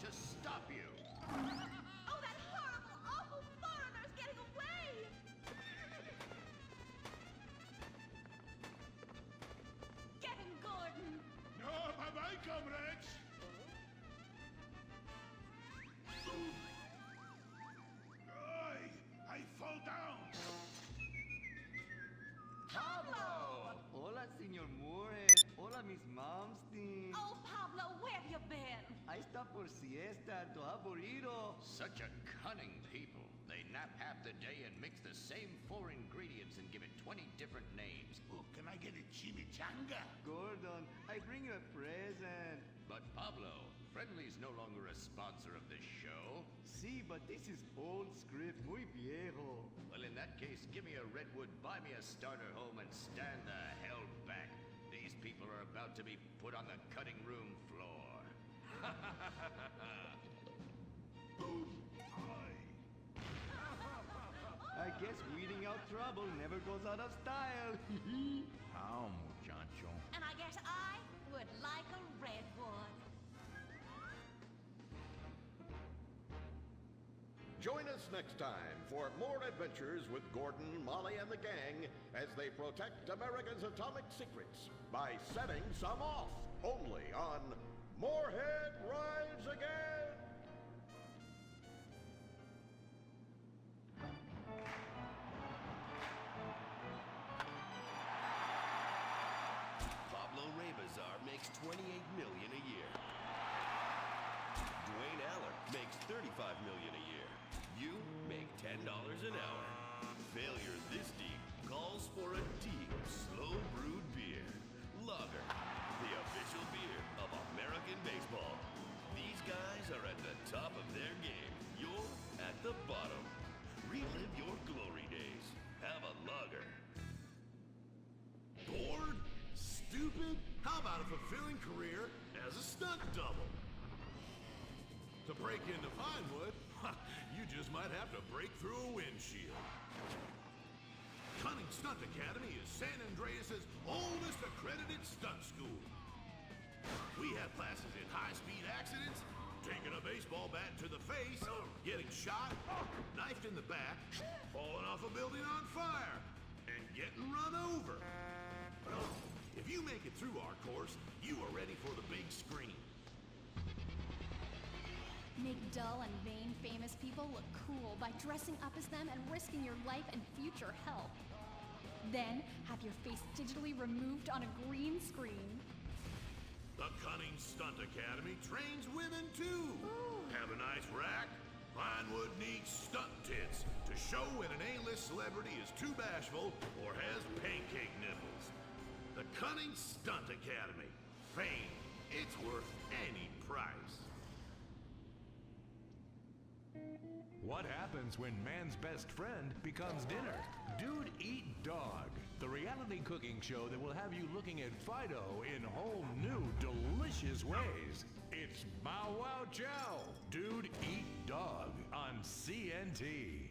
to stop you. Oh, that horrible, awful foreigner's getting away! Get him, Gordon! No, bye-bye, comrades! I fall down! Pablo! Hola, Señor Moore. Hola, Miss Momstein. Oh, Pablo, where have you been? Ahí está por siesta, todo aburrido. Such a cunning people. They nap half the day and mix the same 4 ingredients and give it 20 different names. Oh, can I get a chimichanga? Gordon, I bring you a present. But Pablo, Friendly's no longer a sponsor of this show. Sí, but this is old script, muy viejo. Well, in that case, give me a redwood, buy me a starter home, and stand the hell back. These people are about to be put on the cutting room floor. I guess weeding out trouble never goes out of style. How, muchacho? And I guess I would like a redwood. Join us next time for more adventures with Gordon, Molly, and the gang as they protect America's atomic secrets by setting some off. Only on Moorhead Rides Again! Pablo Rebazar makes $28 million a year. Dwayne Aller makes $35 million a year. You make $10 an hour. Failure this deep calls for a deep, slow brewed beer. Lager, the official beer of American baseball. These guys are at the top of their game. You're at the bottom. Relive your glory days. Have a lager. Bored? Stupid? How about a fulfilling career as a stunt double? To break into Vinewood, you just might have to break through a windshield. Cunning Stunt Academy is San Andreas' oldest accredited stunt school. We have classes in high-speed accidents, taking a baseball bat to the face, getting shot, knifed in the back, falling off a building on fire, and getting run over. If you make it through our course, you are ready for the big screen. Make dull and vain famous people look cool by dressing up as them and risking your life and future health. Then, have your face digitally removed on a green screen. The Cunning Stunt Academy trains women too. Have a nice rack? Vinewood needs stunt tits to show when an A-list celebrity is too bashful or has pancake nipples. The Cunning Stunt Academy. Fame. It's worth any price. What happens when man's best friend becomes dinner? Dude Eat Dog, the reality cooking show that will have you looking at Fido in whole new, delicious ways. It's Bow Wow Chow, Dude Eat Dog on CNT.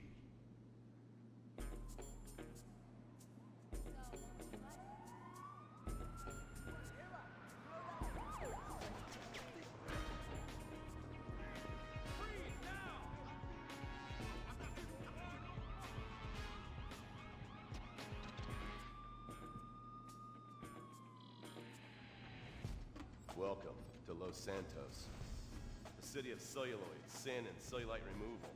Welcome to Los Santos, the city of celluloid, sin, and cellulite removal.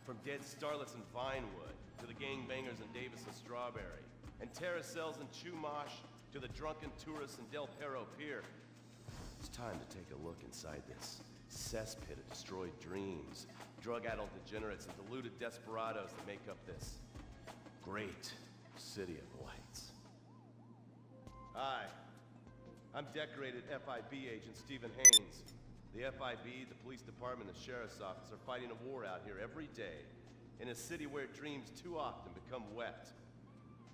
From dead starlets in Vinewood, to the gangbangers in Davis and Strawberry, and terracels in Chumash, to the drunken tourists in Del Perro Pier. It's time to take a look inside this cesspit of destroyed dreams, drug-addled degenerates, and deluded desperados that make up this great city of lights. Hi. I'm decorated FIB agent Stephen Haynes. The FIB, the police department, and the sheriff's office are fighting a war out here every day in a city where dreams too often become wet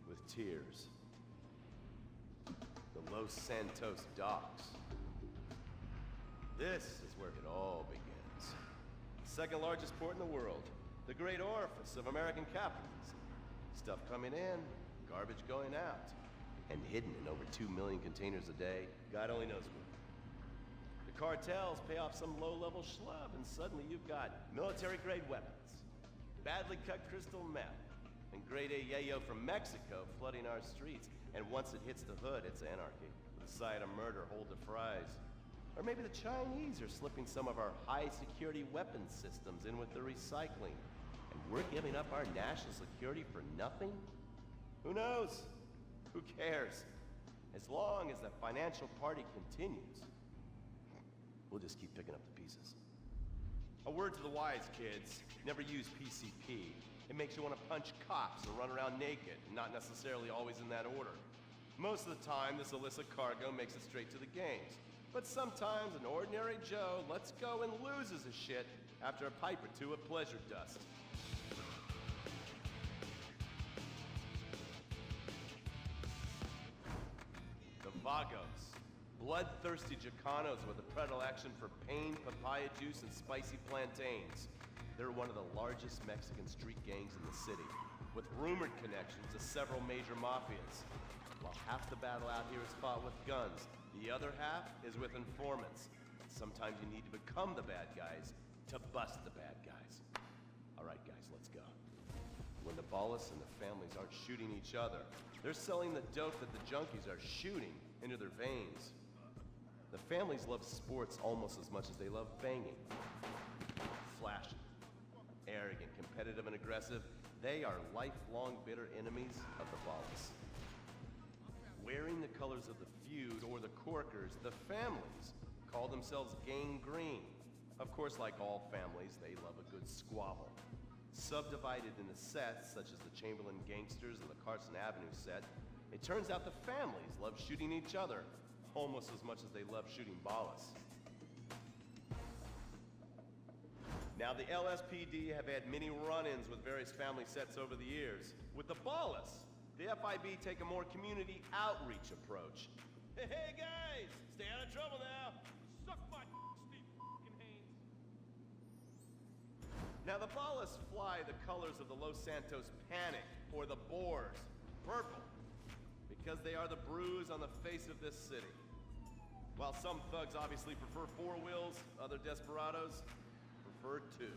with tears. The Los Santos docks. This is where it all begins. The second largest port in the world. The great orifice of American capitalism. Stuff coming in, garbage going out. And hidden in over 2 million containers a day, God only knows where. The The cartels pay off some low-level schlub, and suddenly you've got military-grade weapons, badly cut crystal meth, and grade A yayo from Mexico flooding our streets. And once it hits the hood, it's anarchy, with a side of murder hold the fries. Or maybe the Chinese are slipping some of our high-security weapons systems in with the recycling, and we're giving up our national security for nothing? Who knows? Who cares? As long as the financial party continues, we'll just keep picking up the pieces. A word to the wise, kids. Never use PCP. It makes you want to punch cops or run around naked, not necessarily always in that order. Most of the time, this illicit cargo makes it straight to the games. But sometimes an ordinary Joe lets go and loses his shit after a pipe or two of pleasure dust. The Vagos. Bloodthirsty Chicanos with a predilection for pain, papaya juice, and spicy plantains. They're one of the largest Mexican street gangs in the city, with rumored connections to several major mafias. While half the battle out here is fought with guns, the other half is with informants. Sometimes you need to become the bad guys to bust the bad guys. All right, guys, let's go. When the Ballas and the families aren't shooting each other, they're selling the dope that the junkies are shooting into their veins. The families love sports almost as much as they love banging. Flashy, arrogant, competitive, and aggressive, they are lifelong bitter enemies of the Ballas. Wearing the colors of the feud or the Corkers, the families call themselves Gang Green. Of course, like all families, they love a good squabble. Subdivided into sets, such as the Chamberlain Gangsters and the Carson Avenue set, it turns out the families love shooting each other almost as much as they love shooting Ballas. Now, the LSPD have had many run-ins with various family sets over the years. With the Ballas, the FIB take a more community outreach approach. Hey guys, stay out of trouble now. Suck my Steve Haynes. Now the Ballas fly the colors of the Los Santos Panic, or the Boers, purple, because they are the bruise on the face of this city. While some thugs obviously prefer four wheels, other desperados prefer two.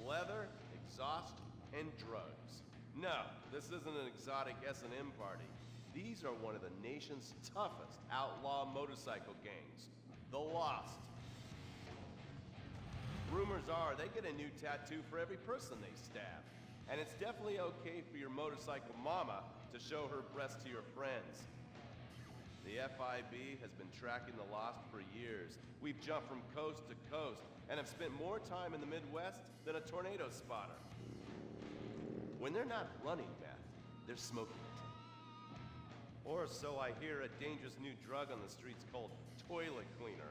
Leather, exhaust, and drugs. No, this isn't an exotic S&M party. These are one of the nation's toughest outlaw motorcycle gangs, the Lost. Rumors are they get a new tattoo for every person they stab. And it's definitely okay for your motorcycle mama to show her breasts to your friends. The FIB has been tracking the Lost for years. We've jumped from coast to coast and have spent more time in the Midwest than a tornado spotter. When they're not running meth, they're smoking it. Or so I hear, a dangerous new drug on the streets called toilet cleaner.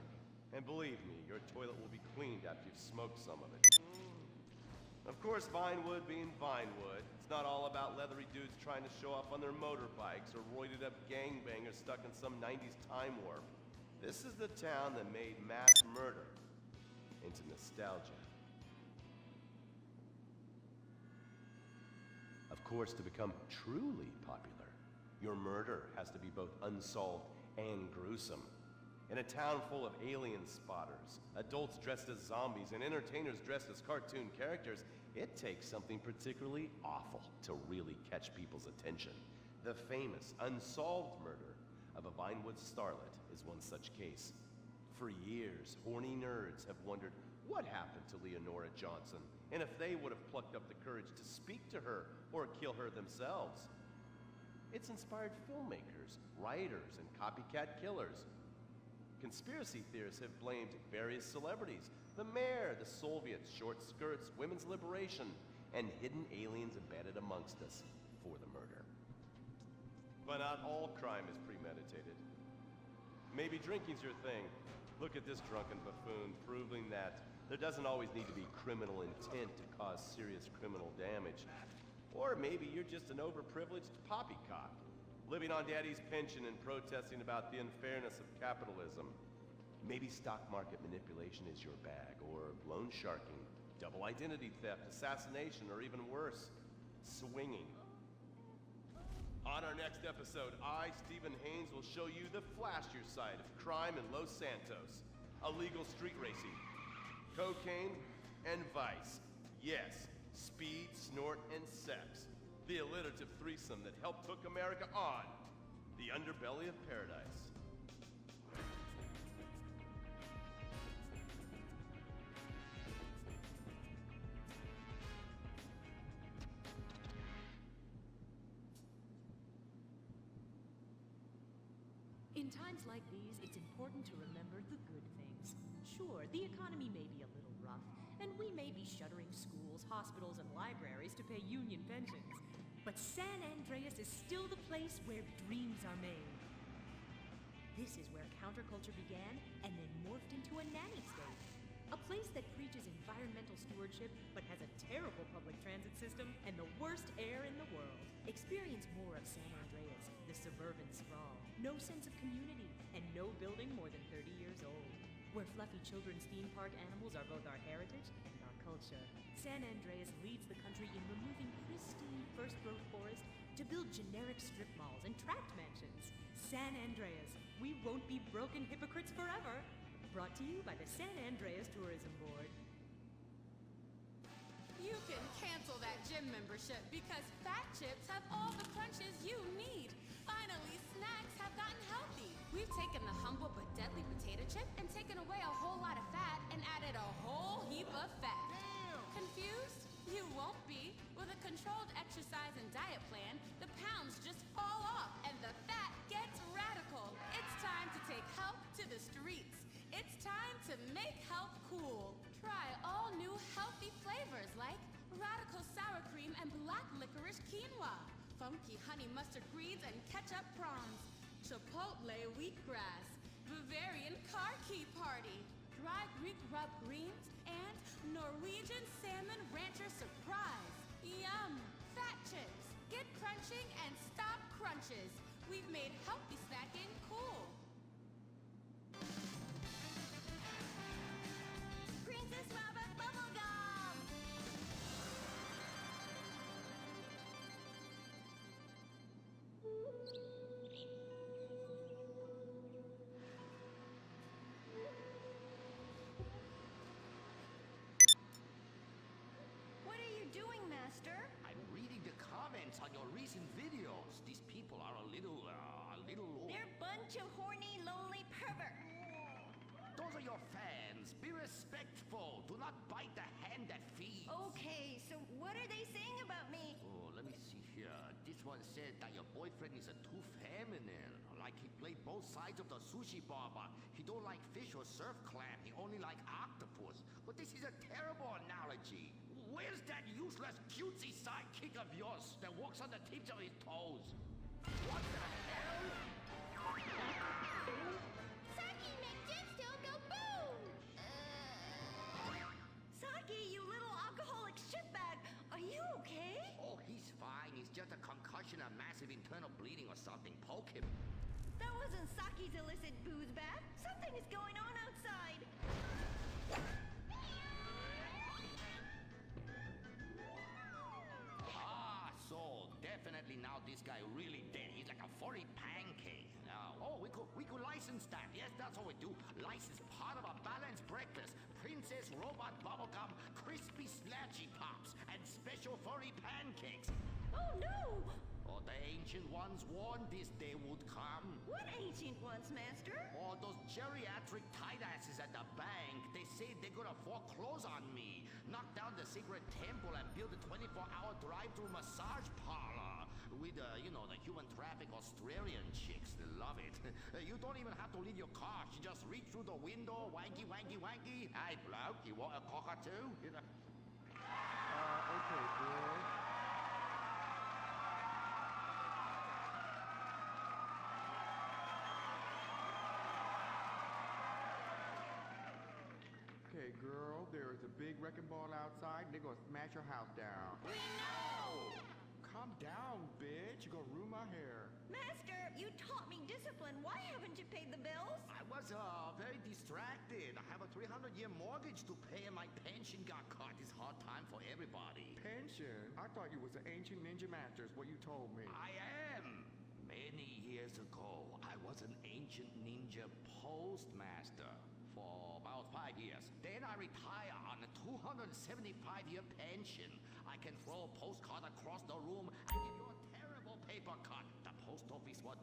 And believe me, your toilet will be cleaned after you've smoked some of it. Of course, Vinewood being Vinewood, it's not all about leathery dudes trying to show off on their motorbikes or roided up gangbangers stuck in some 90s time warp. This is the town that made mass murder into nostalgia. Of course, to become truly popular, your murder has to be both unsolved and gruesome. In a town full of alien spotters, adults dressed as zombies, and entertainers dressed as cartoon characters, it takes something particularly awful to really catch people's attention. The famous unsolved murder of a Vinewood starlet is one such case. For years, horny nerds have wondered what happened to Leonora Johnson, and if they would have plucked up the courage to speak to her or kill her themselves. It's inspired filmmakers, writers, and copycat killers. Conspiracy theorists have blamed various celebrities, the mayor, the Soviets, short skirts, women's liberation, and hidden aliens embedded amongst us for the murder. But not all crime is premeditated. Maybe drinking's your thing. Look at this drunken buffoon, proving that there doesn't always need to be criminal intent to cause serious criminal damage. Or maybe you're just an overprivileged poppycock, living on daddy's pension and protesting about the unfairness of capitalism. Maybe stock market manipulation is your bag, or loan sharking, double identity theft, assassination, or even worse, swinging. On our next episode, I, Stephen Haynes, will show you the flashier side of crime in Los Santos. Illegal street racing, cocaine, and vice. Yes, speed, snort, and sex. The alliterative threesome that helped hook America on the underbelly of paradise. In times like these, it's important to remember the good things. Sure, the economy may be a little rough, and we may be shuttering schools, hospitals, and libraries to pay union pensions. But San Andreas is still the place where dreams are made. This is where counterculture began and then morphed into a nanny state. A place that preaches environmental stewardship but has a terrible public transit system and the worst air in the world. Experience more of San Andreas, the suburban sprawl. No sense of community, and no building more than 30 years old. Where fluffy children's theme park animals are both our heritage and our culture. San Andreas leads the country in removing pristine first-growth forest to build generic strip malls and tract mansions. San Andreas, we won't be broken hypocrites forever. Brought to you by the San Andreas Tourism Board. You can cancel that gym membership because Fat Chips have all the crunches you need. Finally, snacks have gotten healthy. We've taken the humble but deadly potato chip and taken away a whole lot of fat and added a whole heap of fat. Damn. Confused? You won't be. With a controlled exercise and diet plan, the pounds just fall off and the fat gets radical. It's time to take health to the streets. It's time to make health cool. Try all new healthy flavors like radical sour cream and black licorice quinoa, funky honey mustard greens and ketchup prawns, chipotle wheatgrass, Bavarian car key party, dry Greek rub greens, and Norwegian salmon rancher surprise. Yum! Fat Chips. Get crunching and stop crunches. We've made healthy snacking cool. Princess Rabbit bubblegum! What are you doing, Master? I'm reading the comments on your recent videos. These people are a little... They're a bunch of horny, lonely perverts. Those are your fans. Be respectful. Do not bite the hand that feeds. Okay, so what are they saying about me? Oh, let me see here. This one said that your boyfriend is too feminine. Like he played both sides of the sushi bar, but he don't like fish or surf clam. He only like octopus. But this is a terrible analogy. Where's that useless cutesy sidekick of yours that walks on the tips of his toes? What the hell? Saki, make gemstone go boom! Saki, you little alcoholic shitbag, are you okay? Oh, he's fine. He's just a concussion, a massive internal bleeding or something. Poke him. That wasn't Saki's illicit booze bath. Something is going on outside. Ah, so definitely now this guy really dead. He's like a furry pancake. Oh, we could license that. Yes, that's what we do. License part of a balanced breakfast. Princess Robot Bubblegum, Crispy Slashy Pops, and special furry pancakes. Oh no! Oh, the ancient ones warned this day would come. What ancient ones, Master? Oh, those geriatric tight asses at the bank. They say they're gonna foreclose on me, knock down the secret temple, and build a 24-hour drive-through massage parlor with, the human traffic Australian chicks. They love it. You don't even have to leave your car. You just reach through the window, wanky, wanky, wanky. Hey, bloke, you want a cockatoo? Okay, girl. Okay, girl, there is a big wrecking ball outside, and they're gonna smash your house down. We know! Calm down, bitch. You're gonna ruin my hair. Master, you taught me discipline. Why haven't you paid the bills? I was very distracted. I have a 300-year mortgage to pay, and my pension got cut. It's hard time for everybody. Pension? I thought you was an ancient ninja master, is what you told me. I am. Many years ago, I was an ancient ninja postmaster for about 5 years. Then I retired on a 275-year pension. I can throw a postcard across the room and give you a terrible paper cut. The post office was...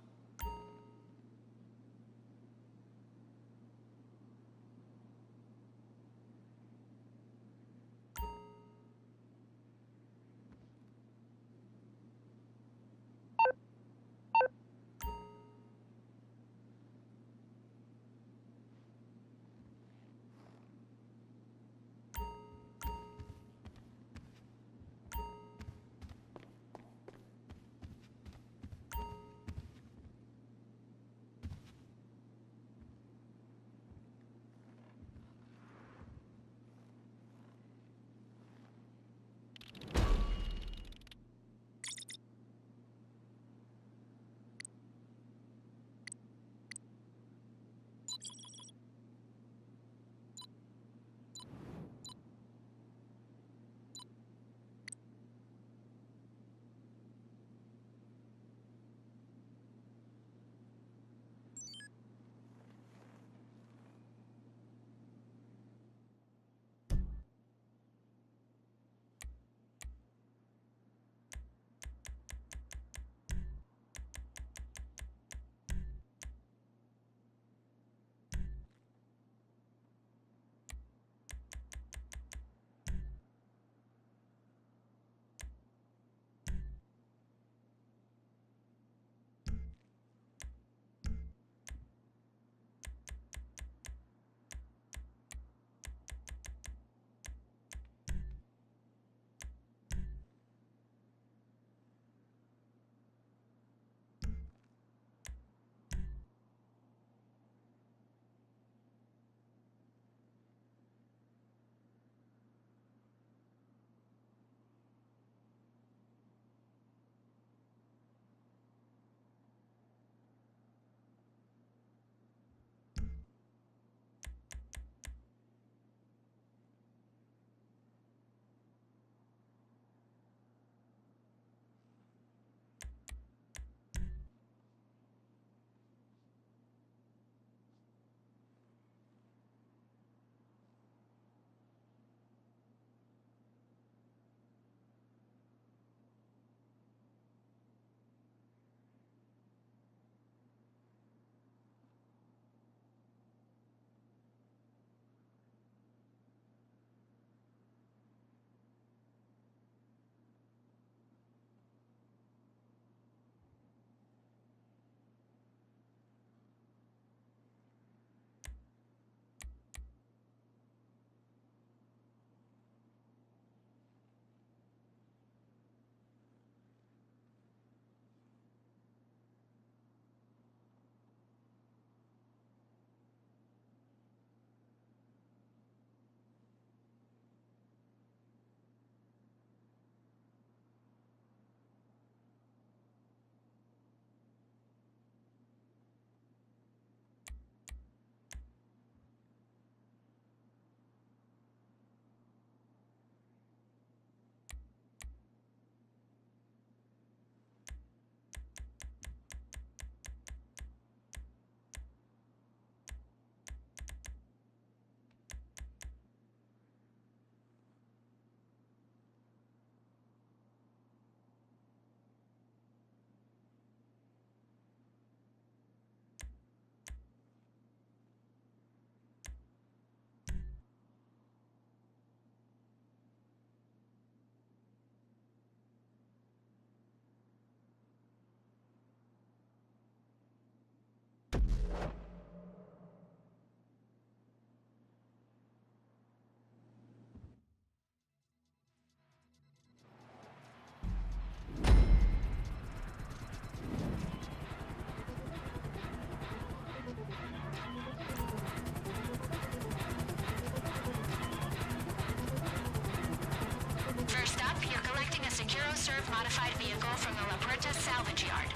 SecuroServe modified vehicle from the La Puerta salvage yard.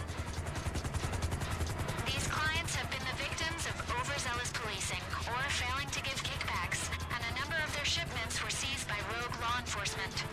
These clients have been the victims of overzealous policing or failing to give kickbacks, and a number of their shipments were seized by rogue law enforcement.